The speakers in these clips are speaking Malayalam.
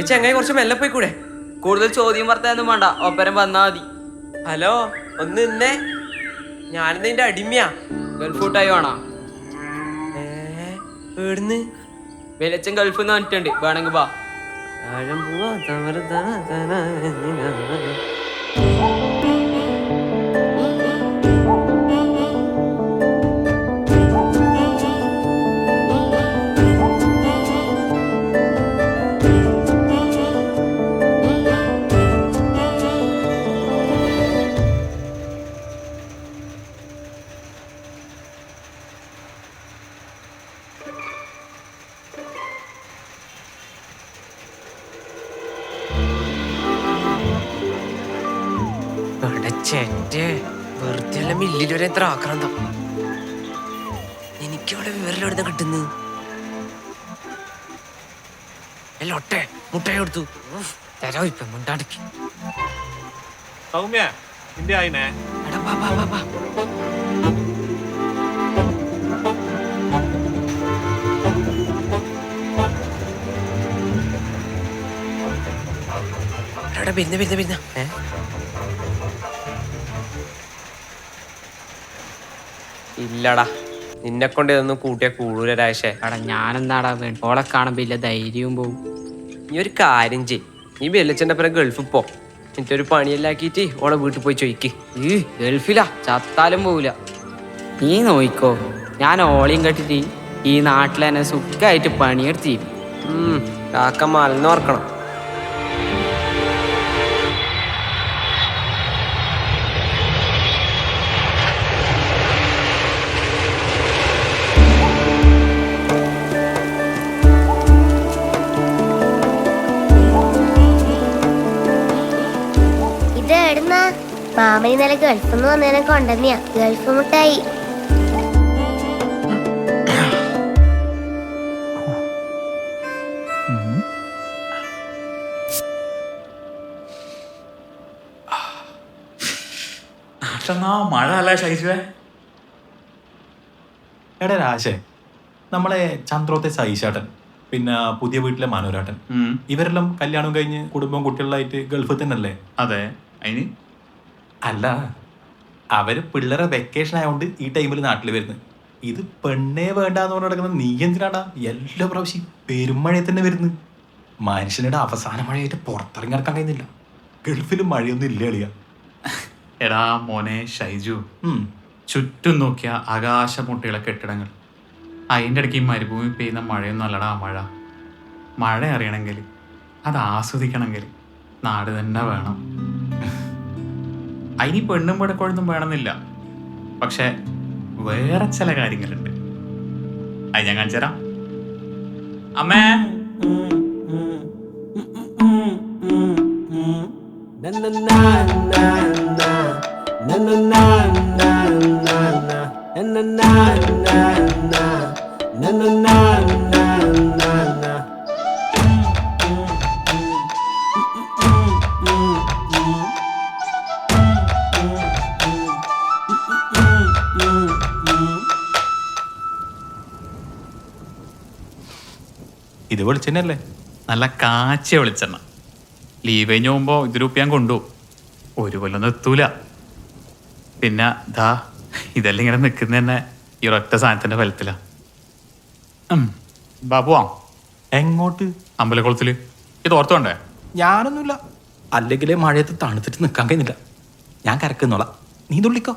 ചങ്ങായി കുറച്ച് മെല്ലെ പോയിക്കൂടെ? കൂടുതൽ ചോദ്യം വർത്താനൊന്നും വേണ്ട, ഒപ്പരം വന്നാ മതി. ഹലോ, ഒന്ന് നിന്നേ. ഞാനിന്ന് നിന്റെ അടിമയാ. ഗൾഫ് ഫുട്ടായി വേണോ? എവിടുന്ന്? വെലച്ചൻ ഗൾഫ് എന്ന് പറഞ്ഞിട്ടുണ്ട്, വേണമെങ്കിൽ വാ. വെറുതെ മില്ലിൽ വരെ എത്ര ആക്രാന്തം. എനിക്കവിടെ വിവരം എവിടുന്ന കിട്ടുന്നു? എല്ലൊട്ടെ മുട്ടായി കൊടുത്തു തരോ ഇപ്പൊ മുണ്ടാടിക്ക്. സൗമ്യ, നിന്റെ ആയിനെ എടാ വാ വാ വാ വാ. എടാ വരുന്ന ഇല്ലടാ, നിന്നെ കൊണ്ട് ഇതൊന്നും കൂട്ടിയാ കൂടൂല രാശേ. എടാ ഞാനെന്താടാ ഓളെ കാണുമ്പോ ഇല്ല ധൈര്യവും പോവും. നീ ഒരു കാര്യം ചെയ്, നീ വെല്ലച്ചന്റെ അപ്പുറം ഗൾഫിൽ പോ. എന്നിട്ട് ഒരു പണിയെല്ലാം ആക്കിയിട്ട് ഓളെ വീട്ടിൽ പോയി ചോദിക്ക്. ഈ ഗൾഫിലാ ചത്താലും പോവില്ല. നീ നോയിക്കോ, ഞാൻ ഓളിയും കെട്ടിട്ട് ഈ നാട്ടിൽ തന്നെ സുഖമായിട്ട് പണിയെടുത്തി. കാക്ക മലന്ന് ഓർക്കണം. മാമ ഇന്നലെ ഗൾഫിൽ നിന്ന് വന്നതിനെ കൊണ്ടുവന്നെയാ ഗൾഫ് മുട്ടായി. മഴ അല്ല ശൈശുവേ. എടാ രാശേ, നമ്മളെ ചന്ദ്രോത്തെ സൈശാട്ടൻ, പിന്നെ പുതിയ വീട്ടിലെ മനോരാട്ടൻ, ഇവരെല്ലാം കല്യാണം കഴിഞ്ഞ് കുടുംബം കുട്ടികളായിട്ട് ഗൾഫിൽ തന്നെയല്ലേ? അതെ. അതിന് അല്ല, അവര് പിള്ളേരെ വെക്കേഷൻ ആയതുകൊണ്ട് ഈ ടൈമിൽ നാട്ടിൽ വരുന്നത്. ഇത് പെണ്ണേ വേണ്ടാന്ന് പറഞ്ഞ് നടക്കുന്ന നീ എന്തിനാടാ എല്ലാ പ്രാവശ്യം പെരുമഴയെ തന്നെ വരുന്നത്? മനുഷ്യനുടെ അവസാന മഴയായിട്ട് പുറത്തിറങ്ങി നടക്കാൻ കഴിയുന്നില്ല. ഗൾഫിൽ മഴയൊന്നും ഇല്ല എളിയ. എടാ മോനെ ഷൈജു, ചുറ്റും നോക്കിയ ആകാശമുട്ടിയുള്ള കെട്ടിടങ്ങൾ, അതിൻ്റെ ഇടയ്ക്ക് ഈ മരുഭൂമി പെയ്യുന്ന മഴയൊന്നും അല്ലടാ മഴ. മഴ അറിയണമെങ്കിൽ, അത് ആസ്വദിക്കണമെങ്കിൽ നാട് തന്നെ വേണം. അതിന് പെണ്ണും പിടക്കൊഴുന്നും വേണമെന്നില്ല. പക്ഷെ വേറെ ചില കാര്യങ്ങളുണ്ട്, അത് ഞാൻ കാണിച്ചു തരാം. അമ്മേ, ഇത് വെളിച്ചെണ്ണല്ലേ? നല്ല കാച്ചിയ വെളിച്ചെണ്ണ. ലീവ് കഴിഞ്ഞ് പോകുമ്പോൾ ഇതിരൂപ്പ് ഞാൻ കൊണ്ടുപോകും. ഒരു കൊല്ലം എത്തൂല. പിന്നെ ദാ ഇതെല്ലാം ഇങ്ങനെ നിൽക്കുന്ന തന്നെ ഈ ഒരൊറ്റ സാധനത്തിന്റെ ഫലത്തിലാ. ബാബുവാ, എങ്ങോട്ട്? അമ്പലക്കുളത്തില്. ഇത് ഓർത്തോണ്ടേ? ഞാനൊന്നുമില്ല, അല്ലെങ്കിലേ മഴയത്ത് തണുത്തിട്ട് നിൽക്കാൻ കഴിയുന്നില്ല. ഞാൻ കരക്കുന്നോളാം, നീ തുള്ളിക്കോ.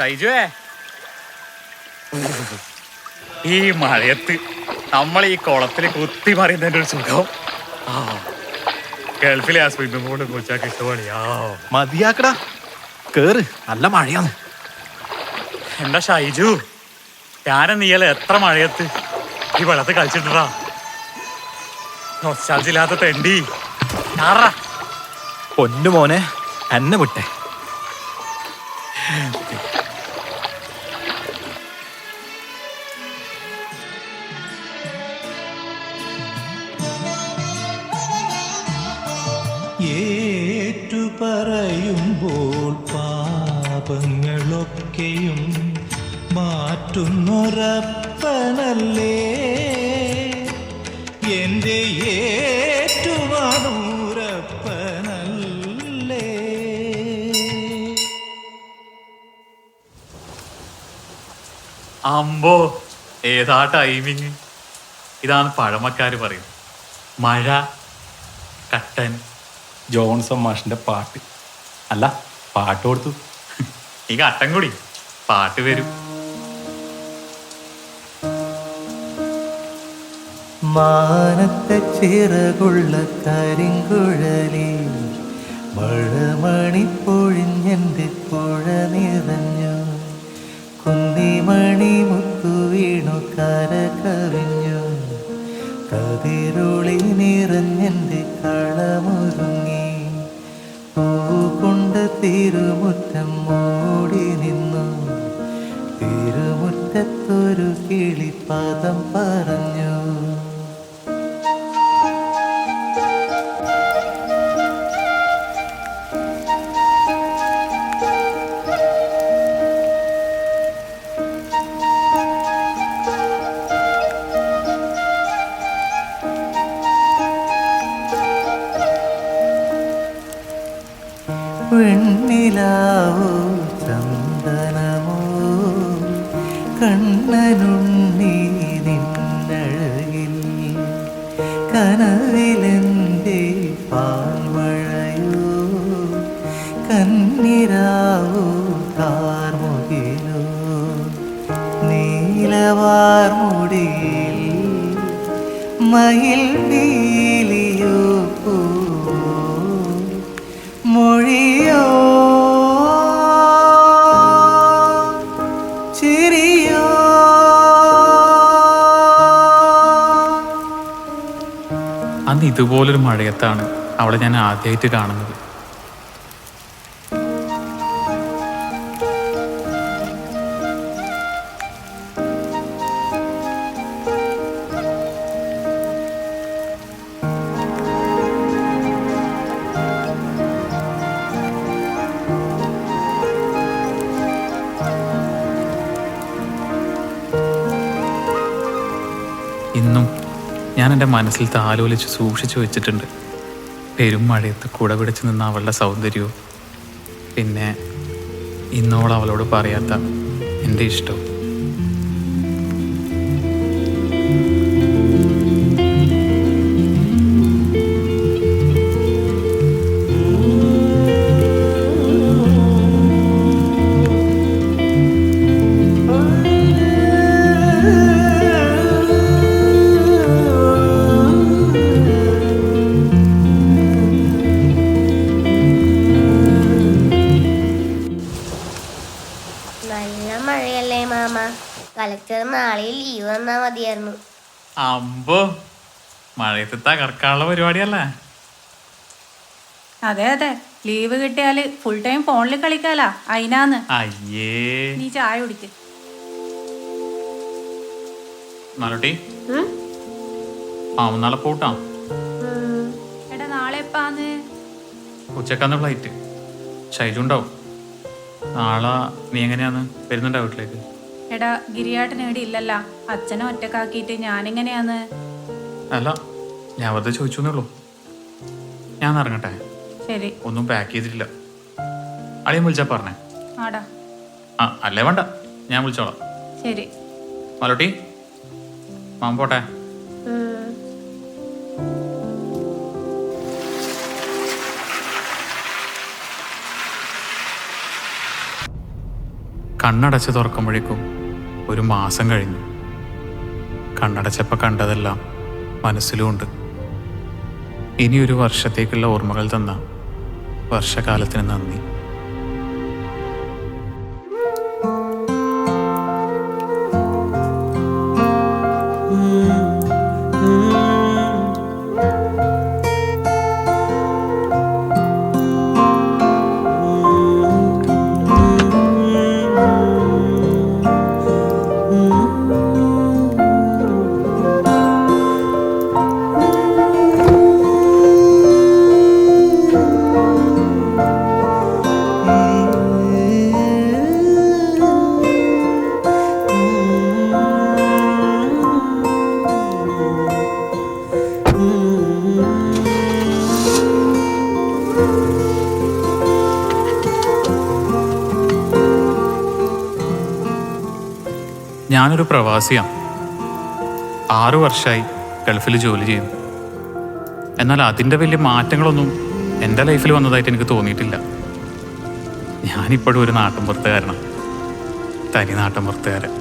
ഷൈജുവേ, ഈ മഴയത്ത് നമ്മൾ ഈ കുളത്തിൽ കുത്തി മറിയുന്നതിന്റെ ഒരു സുഖം ഗൾഫിലെ ആ സ്വിമ്മിംഗ് പൂളിൽ കുളിച്ചാൽ കിട്ടുവാണിയാ. മതിയാക്കടാ, കേറ്, നല്ല മഴയാണ്. എന്താ ഷൈജു, ഞാനും നീയല്ലേ എത്ര മഴയത്ത് ഈ വെള്ളത്തിൽ കളിച്ചിട്ടാ. നൊസ്റ്റാൾജില്ലാത്ത തെണ്ടി പൊന്നു മോനെ എന്നെ വിട്ടെ. ഏറ്റുപറയുമ്പോൾ പാപങ്ങളൊക്കെയും മാറ്റുന്നൊരപ്പനല്ലേ എൻ്റെ ഏറ്റുമാനൂരപ്പനല്ലേ. അമ്പോ ഏതാ ടൈമിങ്. ഇതാണ് പഴമക്കാര് പറയും മഴ കട്ടൻ. ജോൺസൺ മാഷിന്റെ പാട്ട് അല്ല പാട്ട് കൊടുത്തു. ഈ കട്ടൻ കൂടി പാട്ട് വരും. മാനത്തെ ചിറകുള്ള കരിങ്കുഴലി മഴമണി പൊഴിഞ്ഞെൻ്റെ പുഴ നിറഞ്ഞു. കുന്നിമണി മുത്തു വീണു കര കവിഞ്ഞു. കതിരുളി നിറഞ്ഞെൻ്റെ കളമൊരുങ്ങി. പൂകൊണ്ട് തിരുമുറ്റം മൂടി നിന്നു. തിരുമുറ്റത്തൊരു കിളിപ്പദം പറഞ്ഞു. വെണ്ണിലാവോ ചന്ദനമോ കണ്ണനുണ്ണി നിന്നഴകിൽ. കനവിലെൻ്റെ പാൽമഴയോ കന്നിരാവോ കാർമുകിലോ. നീലവാർമുടിയിൽ മയിൽ പീലിയോ മൊഴിയോ ചിരിയോ. അന്ന് ഇതുപോലൊരു മഴയത്താണ് അവളെ ഞാൻ ആദ്യമായിട്ട് കാണുന്നത്. ഇന്നും ഞാൻ എൻ്റെ മനസ്സിൽ താലോലിച്ച് സൂക്ഷിച്ചു വെച്ചിട്ടുണ്ട് പെരും മഴയത്ത് കുട പിടിച്ച് നിന്ന അവളുടെ സൗന്ദര്യവും പിന്നെ ഇന്നോളം അവളോട് പറയാത്ത എൻ്റെ ഇഷ്ടവും. നല്ല മഴയല്ലേ മാമ. കളക്ടർ നാളെ ലീവ് തന്നാ മതിയായിരുന്നു. അമ്പോ മഴയത്ത് തകർക്കാനുള്ള പരിപാടിയല്ലേ. അതെ അതെ, ലീവ് കിട്ടിയാല് ഫുൾ ടൈം ഫോണിൽ കളിക്കാലാ. അയിനാന്ന്. അയ്യേ നീ ചായ കുടിക്ക്. നാലോട്ടി നാളെ പോട്ടാ. എടാ നാളെ എപ്പാന്ന്? ഉച്ചക്കാന്ന് ഫ്ലൈറ്റ്. ഷൈജു ഉണ്ടാവും. നാളെ നീ എങ്ങനെയാന്ന് വരുന്നുണ്ടോ വീട്ടിലേക്ക്? എടാ ഗിരിയാട്ടൻ ഇവിടെ ഇല്ലല്ല. അച്ഛനെ ഒറ്റക്കാക്കിയിട്ട് ഞാനെങ്ങനെയാന്ന്? അല്ല ഞാൻ വെറുതെ ചോദിച്ചെന്നുള്ളൂ. ഞാൻ ഇറങ്ങട്ടെ. ശരി. ഒന്നും പാക്ക് ചെയ്തിട്ടില്ല. അളിയൻ വിളിച്ചാ പറഞ്ഞേ. ആടാ. ആ അല്ലേ വേണ്ട, ഞാൻ വിളിച്ചോളാം. ശരി മലോട്ടി മാം പോട്ടെ. കണ്ണടച്ച് തുറക്കുമ്പോഴേക്കും ഒരു മാസം കഴിഞ്ഞു. കണ്ണടച്ചപ്പോൾ കണ്ടതെല്ലാം മനസ്സിലുമുണ്ട്. ഇനി ഒരു വർഷത്തേക്കുള്ള ഓർമ്മകൾ തന്ന വർഷകാലത്തിന് നന്ദി. ഞാനൊരു പ്രവാസിയാണ്. 6 വർഷമായി ഗൾഫിൽ ജോലി ചെയ്യുന്നു. എന്നാൽ അതിൻ്റെ വലിയ മാറ്റങ്ങളൊന്നും എൻ്റെ ലൈഫിൽ വന്നതായിട്ട് എനിക്ക് തോന്നിയിട്ടില്ല. ഞാനിപ്പോഴും ഒരു നാട്ടിൻപുറത്തുകാരനാണ്, തനി നാട്ടിൻപുറത്തുകാരൻ.